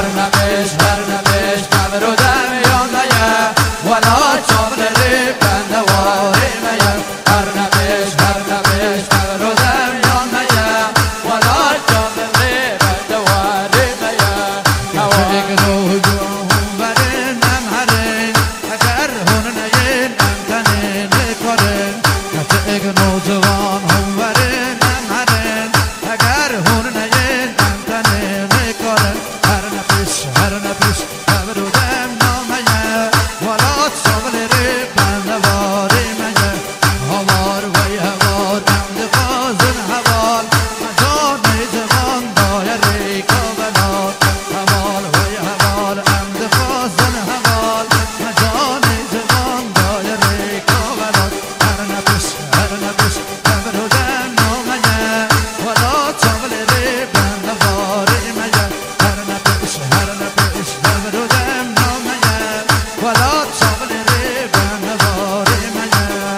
هر نبش نبرو دم یانده ولا چامل ری بندواری میا هر نبش نبرو دم یانده ولا چامل ری بندواری میا نوای گروه برین نمهرین اگر هون نین نمتنین نکارین نتیگ نوجوان هم برین نمهرین اگر هون نین نمتنین نکارین هر نبش نبرو دم نامه ولا چامل ری بندواری میا هوار وی هوار نمد خازن هوار مجان جوان دایری کابلار هوار وی هوار نمد خازن هوار مجان جوان دایری کابلار هر نبش نبرو دم نامه ولا چامل ری بندواری میا هر نبش نبرو دم نامه ولا چامل ری بندواری میا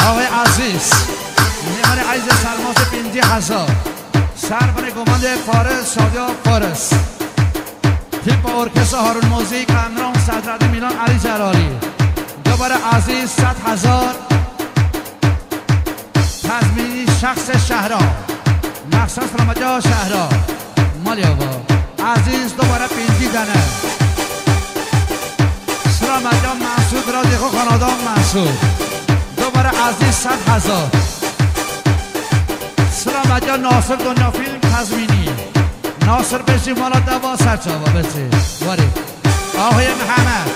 آقای عزیز میمار عزیز سلمات 50,000 سرور گمانده فارس شادیا فارس تیپ ارکستر هارون موزیک امران صدرت میلان علی جلالی دوباره عزیز 100,000 تضمینی شخص شهرها مخصوص رمجا شهرها مالی آقا عزیز دوباره 50 دنه سرمجا محسود را دیخو خاندان محسود دوباره عزیز 100,000 سرمجا ناصر دنیا فیلم تضمینی ناصر بشی مالا دوا سرچاوا بشی واری آقای محمد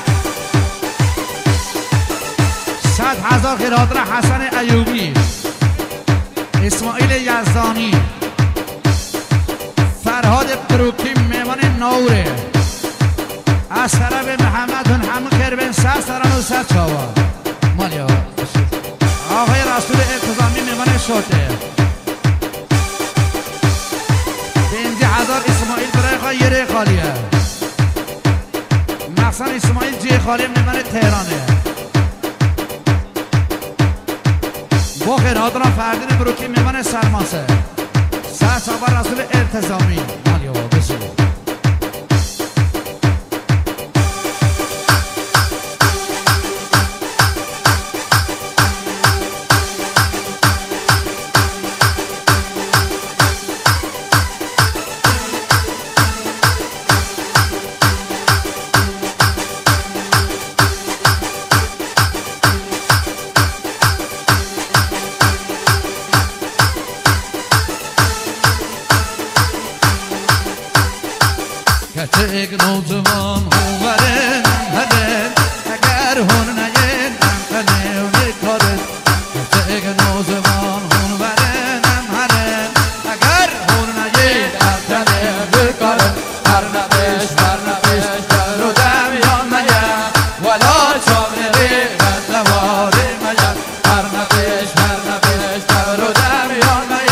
100,000 خیرادر حسن ایوبی اسماعیل یزدانی فرهاد بروکی میوان نوره از طرف محمد همون کربن سر سران و سر چاوا مالی آقای رسول التزامی میوان شده 50,000 اسماعیل برای خواه یه ری خالیه مخصوصا اسماعیل جی خالی میوان تهرانه با خیرات را فردین بروکی میوان سرماسه سر چاوا رسول التزامی مالی بسید یک نوجوان هواره نمهره اگر هون نین نمتنه و نکاره یک نوجوان هواره نمهره اگر هون نین نمتنه و نکاره هر نبش نبرو دم یانده ولا چامل ری بندواری میا هر نبش نبرو دم یانده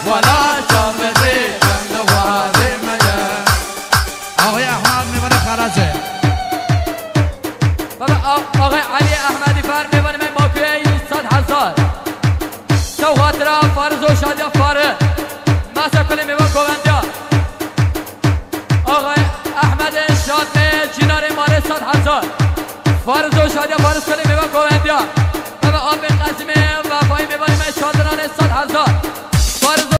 ولا چامل ری بندواری میا آقای احمد میبانه خرجه بابا آقای علی احمدی فر میبانه من باکوی 100,000 سوغات را فارز و شادیا فاره ماسا کلی میبان گوندیا آقای احمد شاد جینار ماره 100,000 فارز و شادیا فارز کلی میبان گوندیا بابا آب قسمه وفایی میبانه من شادران 100,000